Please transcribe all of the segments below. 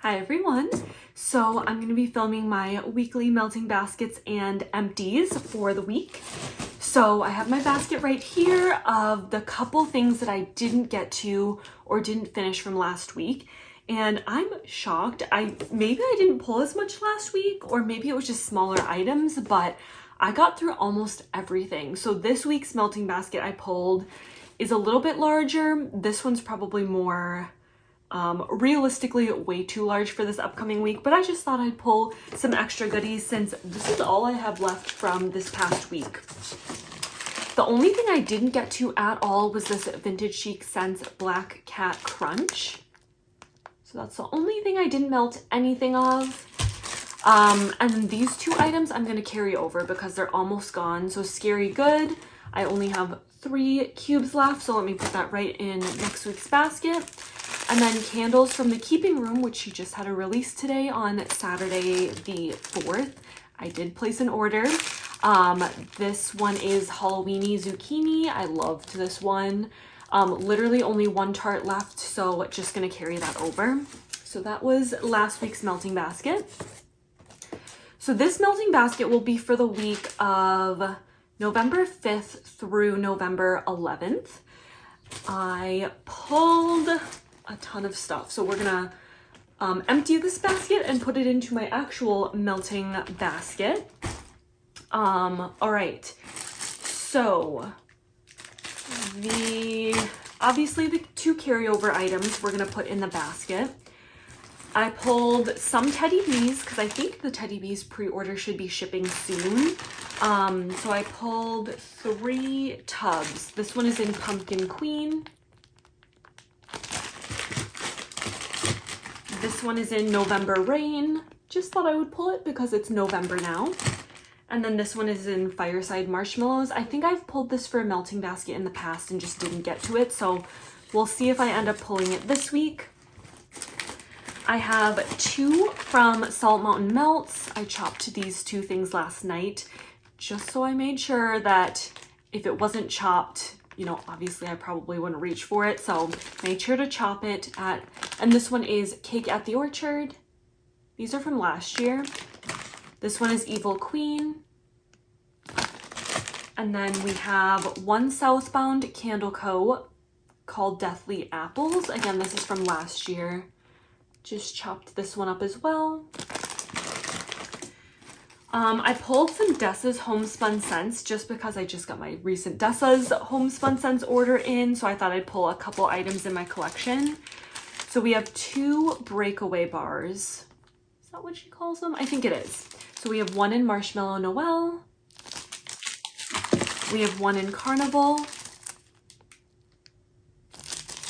Hi everyone. So I'm going to be filming my weekly melting baskets and empties for the week. So I have my basket right here of the couple things that I didn't get to or didn't finish from last week. And I'm shocked. Maybe I didn't pull as much last week, or maybe it was just smaller items, but I got through almost everything. So this week's melting basket I pulled is a little bit larger. This one's probably more realistically way too large for this upcoming week, but I just thought I'd pull some extra goodies since this is all I have left from this past week. The only thing I didn't get to at all was this Vintage Chic Scents Black Cat Crunch. So that's the only thing I didn't melt anything of. And these two items I'm going to carry over because they're almost gone. So Scary Good, I only have 3 cubes left, so let me put that right in next week's basket. And then Candles from the Keeping Room, which she just had a release today on Saturday the 4th. I did place an order. This one is Halloweeny Zucchini. I loved this one. Literally only 1 tart left, so just gonna carry that over. So that was last week's melting basket. So this melting basket will be for the week of November 5th through November 11th. I pulled a ton of stuff, so we're gonna empty this basket and put it into my actual melting basket. All right, so obviously the 2 carryover items we're gonna put in the basket. I pulled some teddy bees because I think the teddy bees pre-order should be shipping soon. So I pulled 3 tubs. This one is in Pumpkin Queen. This one is in November Rain. Just thought I would pull it because it's November now. And then this one is in Fireside Marshmallows. I think I've pulled this for a melting basket in the past and just didn't get to it. So we'll see if I end up pulling it this week. I have 2 from Salt Mountain Melts. I chopped these 2 things last night just so I made sure that if it wasn't chopped, you know, obviously I probably wouldn't reach for it. So made sure to chop it and this one is Cake at the Orchard. These are from last year. This one is Evil Queen. And then we have 1 Southbound Candle Co. called Deathly Apples. Again, this is from last year. Just chopped this one up as well. I pulled some Dessa's Homespun scents just because I just got my recent Dessa's Homespun scents order in, so I thought I'd pull a couple items in my collection. So we have 2 breakaway bars. Is that what she calls them? I think it is. So we have 1 in Marshmallow Noel. We have 1 in Carnival.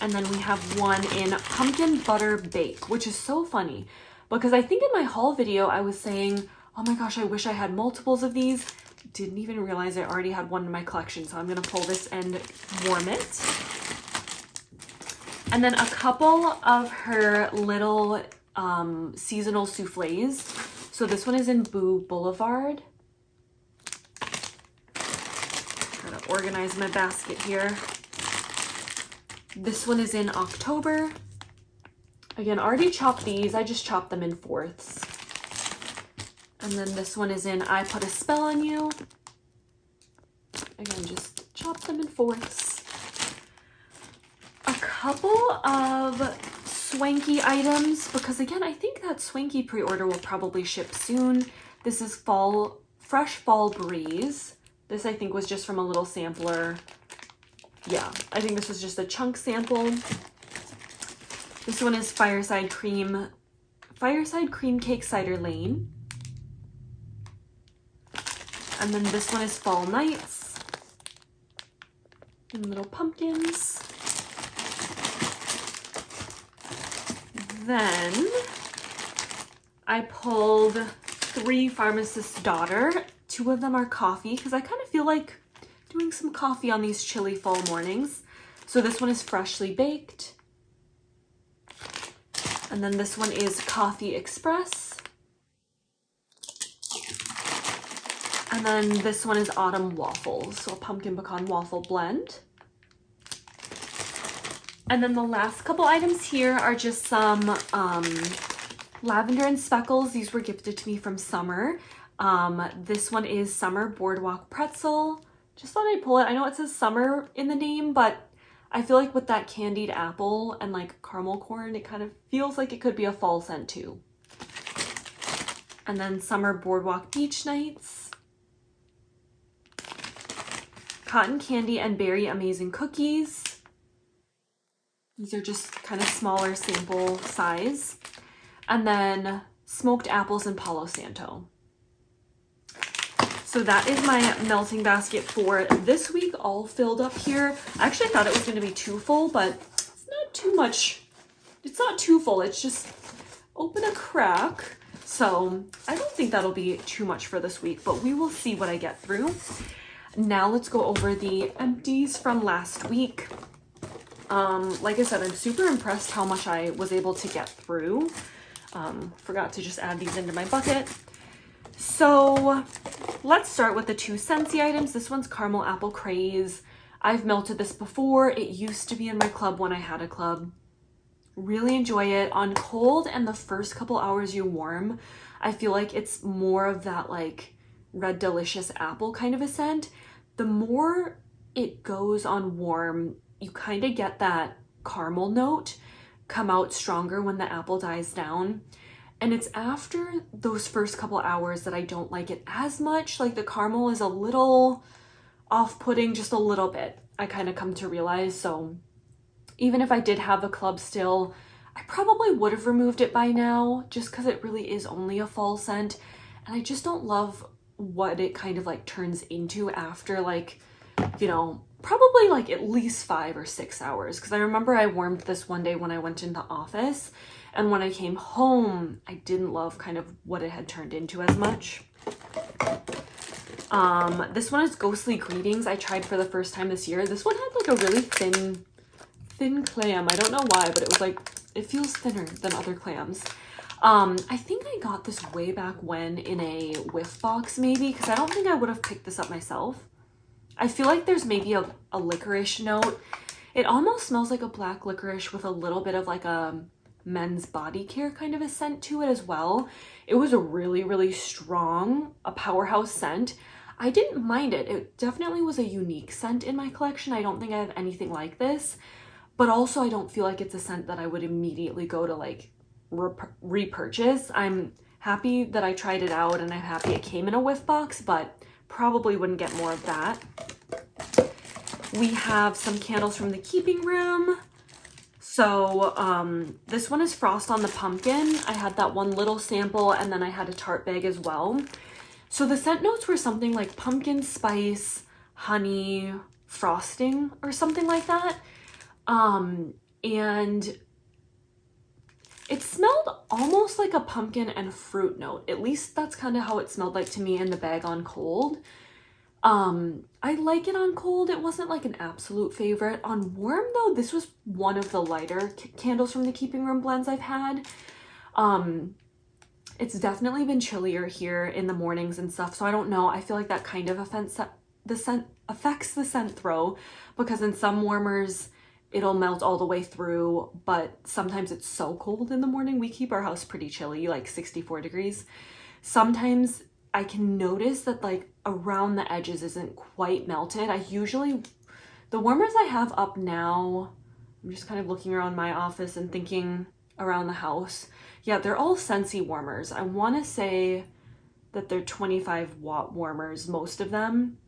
And then we have 1 in Pumpkin Butter Bake, which is so funny because I think in my haul video I was saying, oh my gosh, I wish I had multiples of these. Didn't even realize I already had 1 in my collection, so I'm gonna pull this and warm it. And then a couple of her little seasonal souffles. So this one is in Boo Boulevard. Try to organize my basket here. This one is in October. Again, already chopped these. I just chopped them in 4ths. And then this one is in I Put a Spell on You. Again, just chop them in 4ths. A couple of Swanky items, because again, I think that Swanky pre-order will probably ship soon. This is Fresh Fall Breeze. This I think was just from a little sampler. Yeah, I think this was just a chunk sample. This one is Fireside Cream Cake Cider Lane. And then this one is Fall Nights. And little pumpkins. Then I pulled 3 Pharmacist's Daughter. 2 of them are coffee because I kind of feel like doing some coffee on these chilly fall mornings. So this one is Freshly Baked. And then this one is Coffee Express. And then this one is Autumn Waffles, so a pumpkin pecan waffle blend. And then the last couple items here are just some Lavender and Speckles, these were gifted to me from Summer. This one is Summer Boardwalk Pretzel. Just thought I'd pull it. I know it says summer in the name, but I feel like with that candied apple and like caramel corn, it kind of feels like it could be a fall scent too. And then Summer Boardwalk Beach Nights. Cotton Candy and Berry Amazing Cookies. These are just kind of smaller sample size. And then Smoked Apples and Palo Santo. So that is my melting basket for this week, all filled up here. I actually thought it was going to be too full, but it's not too much. It's not too full. It's just open a crack. So I don't think that'll be too much for this week, but we will see what I get through. Now let's go over the empties from last week. Like I said, I'm super impressed how much I was able to get through. Forgot to just add these into my bucket. So let's start with the two Scentsy items. This one's Caramel Apple Craze. I've melted this before. It used to be in my club when I had a club. Really enjoy it. On cold and the first couple hours you warm, I feel like it's more of that like red delicious apple kind of a scent. The more it goes on warm, you kind of get that caramel note come out stronger when the apple dies down. And it's after those first couple hours that I don't like it as much. Like the caramel is a little off-putting, just a little bit, I kind of come to realize. So even if I did have the club still, I probably would have removed it by now just because it really is only a fall scent. And I just don't love what it kind of like turns into after like, you know, probably like at least 5 or 6 hours. Because I remember I warmed this one day when I went into office, and when I came home, I didn't love kind of what it had turned into as much. This one is Ghostly Greetings. I tried for the first time this year. This one had like a really thin clam. I don't know why, but it was like, it feels thinner than other clams. I think I got this way back when in a whiff box maybe, because I don't think I would have picked this up myself. I feel like there's maybe a licorice note. It almost smells like a black licorice with a little bit of like a men's body care kind of a scent to it as well. It was a really, really strong, a powerhouse scent. I didn't mind it. It definitely was a unique scent in my collection. I don't think I have anything like this, but also I don't feel like it's a scent that I would immediately go to like repurchase. I'm happy that I tried it out and I'm happy it came in a whiff box, but probably wouldn't get more of that. We have some candles from the Keeping Room. So this one is Frost on the Pumpkin. I had that one little sample and then I had a tart bag as well. So the scent notes were something like pumpkin spice, honey, frosting, or something like that. And it smelled almost like a pumpkin and fruit note. At least that's kind of how it smelled like to me in the bag on cold. I like it on cold. It wasn't like an absolute favorite. On warm though, this was one of the lighter candles from the Keeping Room blends I've had. It's definitely been chillier here in the mornings and stuff, so I don't know. I feel like that kind of affects the scent throw, because in some warmers it'll melt all the way through, but sometimes it's so cold in the morning. We keep our house pretty chilly, like 64 degrees. Sometimes I can notice that like around the edges isn't quite melted. The warmers I have up now, I'm just kind of looking around my office and thinking around the house. Yeah, they're all Scentsy warmers. I want to say that they're 25-watt warmers, most of them.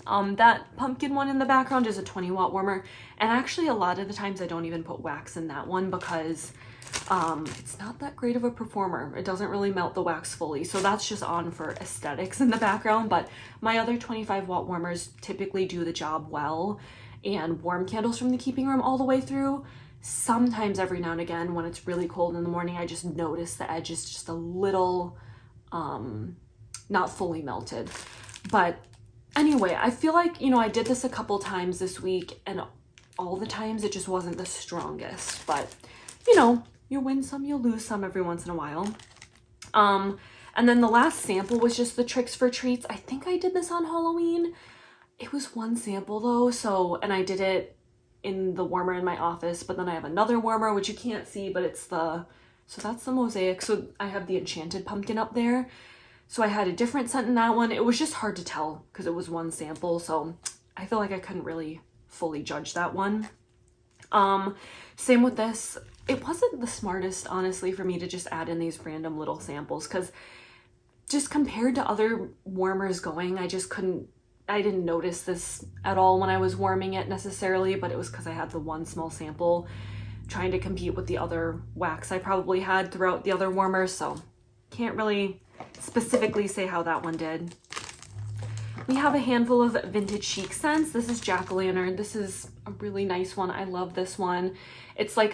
That pumpkin one in the background is a 20-watt warmer. And actually a lot of the times I don't even put wax in that one because it's not that great of a performer. It doesn't really melt the wax fully. So that's just on for aesthetics in the background. But my other 25-watt warmers typically do the job well and warm candles from the Keeping Room all the way through. Sometimes every now and again when it's really cold in the morning, I just notice the edge is just a little not fully melted. But anyway, I feel like, you know, I did this a couple times this week and all the times it just wasn't the strongest. But, you know, you win some, you lose some every once in a while. And then the last sample was just the Tricks for Treats. I think I did this on Halloween. It was one sample though, so, and I did it in the warmer in my office, but then I have another warmer, which you can't see, but it's the So that's the Mosaic. So I have the Enchanted Pumpkin up there. So I had a different scent in that one. It was just hard to tell because it was one sample. So I feel like I couldn't really fully judge that one. Same with this. It wasn't the smartest, honestly, for me to just add in these random little samples because just compared to other warmers going, I didn't notice this at all when I was warming it necessarily, but it was because I had the one small sample trying to compete with the other wax I probably had throughout the other warmers, so can't really specifically say how that one did. We have a handful of vintage chic scents. This is jack-o'-lantern. This is a really nice one. I love this one. It's like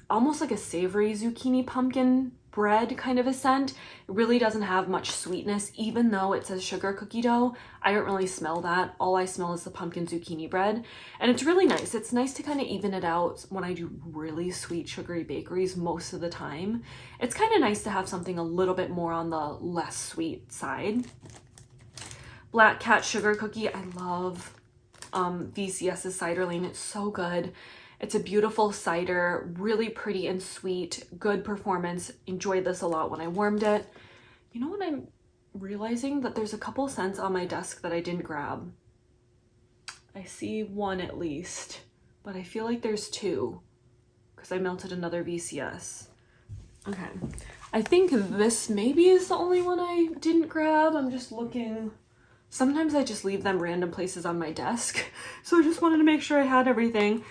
almost like a savory zucchini pumpkin bread kind of a scent. It really doesn't have much sweetness, even though it says sugar cookie dough. I don't really smell that. All I smell is the pumpkin zucchini bread, and it's really nice. It's nice to kind of even it out when I do really sweet sugary bakeries most of the time. It's kind of nice to have something a little bit more on the less sweet side. Black Cat Sugar Cookie. I love VCS's Cider Lane. It's so good. It's a beautiful cider, really pretty and sweet, good performance. Enjoyed this a lot when I warmed it. You know what I'm realizing? That there's a couple scents on my desk that I didn't grab. I see one at least, but I feel like there's two because I melted another VCS. Okay, I think this maybe is the only one I didn't grab. I'm just looking. Sometimes I just leave them random places on my desk, so I just wanted to make sure I had everything.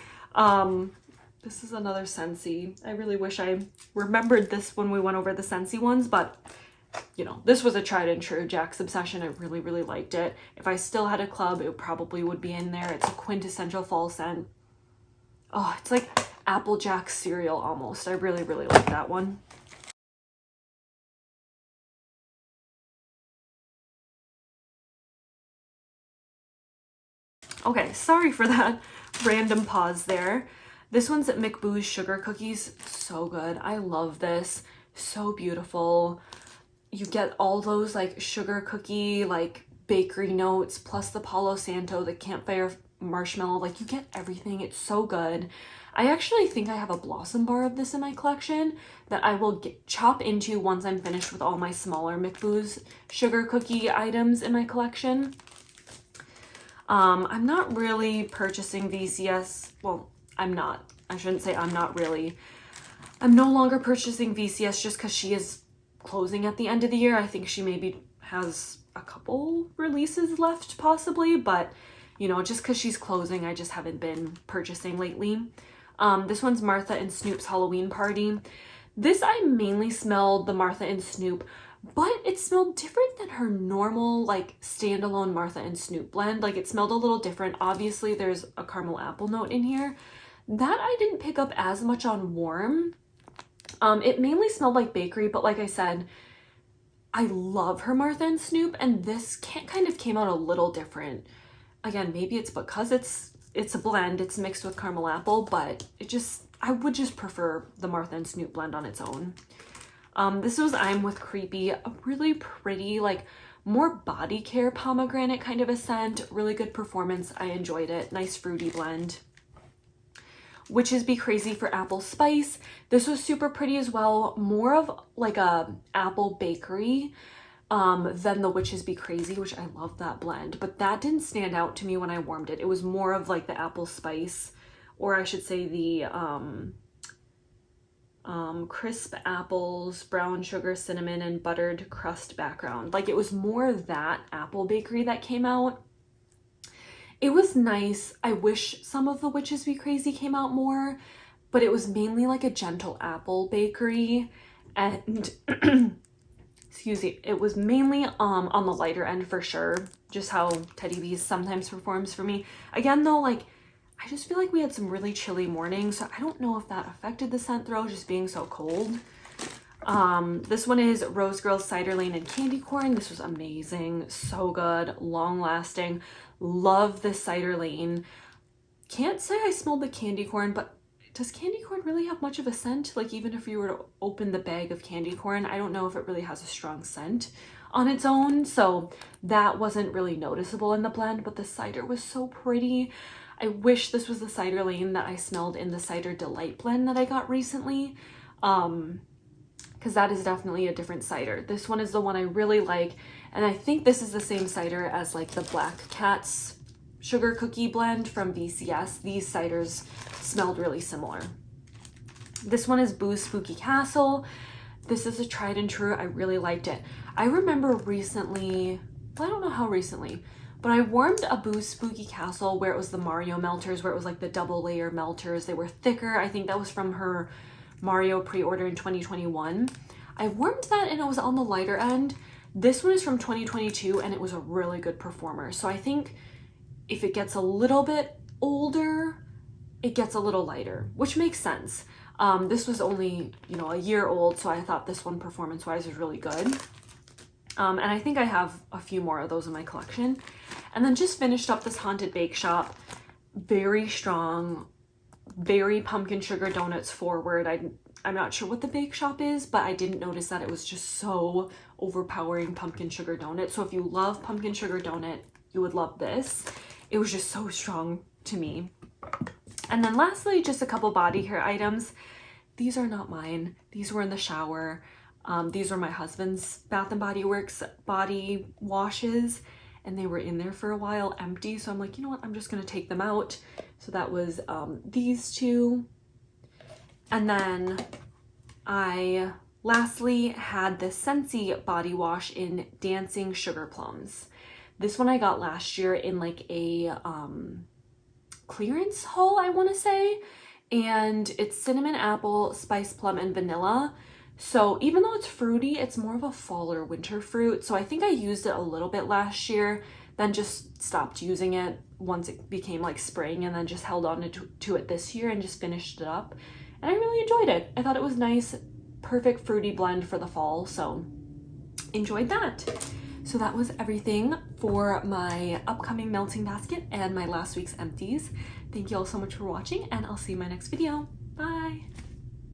This is another Scentsy. I really wish I remembered this when we went over the Scentsy ones, but you know, this was a tried and true Jack's Obsession. I really, really liked it. If I still had a club, it probably would be in there. It's a quintessential fall scent. Oh, it's like Applejack cereal almost. I really, really like that one. Okay, sorry for that random pause there. This one's at McBoo's Sugar Cookies. So good. I love this. So beautiful. You get all those like sugar cookie, like bakery notes, plus the Palo Santo, the campfire marshmallow. Like you get everything. It's so good. I actually think I have a blossom bar of this in my collection that I will chop into once I'm finished with all my smaller McBoo's sugar cookie items in my collection. I'm not really purchasing VCS. Well, I'm not. I shouldn't say I'm not really. I'm no longer purchasing VCS just because she is closing at the end of the year. I think she maybe has a couple releases left possibly, but you know, just because she's closing, I just haven't been purchasing lately. This one's Martha and Snoop's Halloween Party. This I mainly smelled the Martha and Snoop, but it smelled different than her normal like standalone Martha and Snoop blend. Like it smelled a little different. Obviously there's a caramel apple note in here that I didn't pick up as much on warm. It mainly smelled like bakery, but like I said, I love her Martha and Snoop, and this kind of came out a little different. Again, maybe it's because it's a blend, it's mixed with caramel apple, but I would just prefer the Martha and Snoop blend on its own. This was I'm with Creepy, a really pretty, like more body care pomegranate kind of a scent. Really good performance. I enjoyed it. Nice fruity blend. Witches Be Crazy for Apple Spice. This was super pretty as well. More of like a apple bakery than the Witches Be Crazy, which I love that blend. But that didn't stand out to me when I warmed it. It was more of like the apple spice, or I should say the crisp apples, brown sugar, cinnamon, and buttered crust background. Like it was more that apple bakery that came out. It was nice. I wish some of the Witches Be Crazy came out more, but it was mainly like a gentle apple bakery, and excuse me, it was mainly on the lighter end for sure, just how Teddy B's sometimes performs for me. Again though, like I just feel like we had some really chilly mornings, so I don't know if that affected the scent throw, just being so cold. This one is Rose Girls Cider Lane and Candy Corn. This was amazing, so good, long lasting. Love this Cider Lane. Can't say I smelled the candy corn, but does candy corn really have much of a scent? Like even if you were to open the bag of candy corn, I don't know if it really has a strong scent on its own, so that wasn't really noticeable in the blend, but the cider was so pretty. I wish this was the Cider Lane that I smelled in the Cider Delight blend that I got recently. because that is definitely a different cider. This one is the one I really like, and I think this is the same cider as like the Black Cat's sugar cookie blend from VCS. These ciders smelled really similar. This one is Boo's Spooky Castle. This is a tried and true. I really liked it. I remember recently, well, I don't know how recently, but I warmed a Boo's Spooky Castle where it was the Mario melters, where it was like the double layer melters. They were thicker. I think that was from her Mario pre-order in 2021. I warmed that and it was on the lighter end. This one is from 2022 and it was a really good performer. So I think if it gets a little bit older, it gets a little lighter, which makes sense. This was only, you know, a year old, so I thought this one performance-wise was really good. And I think I have a few more of those in my collection. And then just finished up this Haunted Bake Shop. Very strong, very pumpkin sugar donuts forward. I'm not sure what the bake shop is, but I didn't notice that it was just so overpowering pumpkin sugar donut. So if you love pumpkin sugar donut, you would love this. It was just so strong to me. And then lastly, just a couple body care items. These are not mine. These were in the shower. These were my husband's Bath & Body Works body washes, and they were in there for a while empty. So I'm like, you know what? I'm just going to take them out. So that was these two. And then I lastly had the Scentsy body wash in Dancing Sugar Plums. This one I got last year in like a clearance haul, I want to say, and it's cinnamon, apple, spice plum, and vanilla. So even though it's fruity, it's more of a fall or winter fruit. So I think I used it a little bit last year, then just stopped using it once it became like spring, and then just held on to it this year and just finished it up. And I really enjoyed it. I thought it was nice, perfect fruity blend for the fall, so enjoyed that. So that was everything for my upcoming melting basket and my last week's empties. Thank you all so much for watching, and I'll see you in my next video. Bye!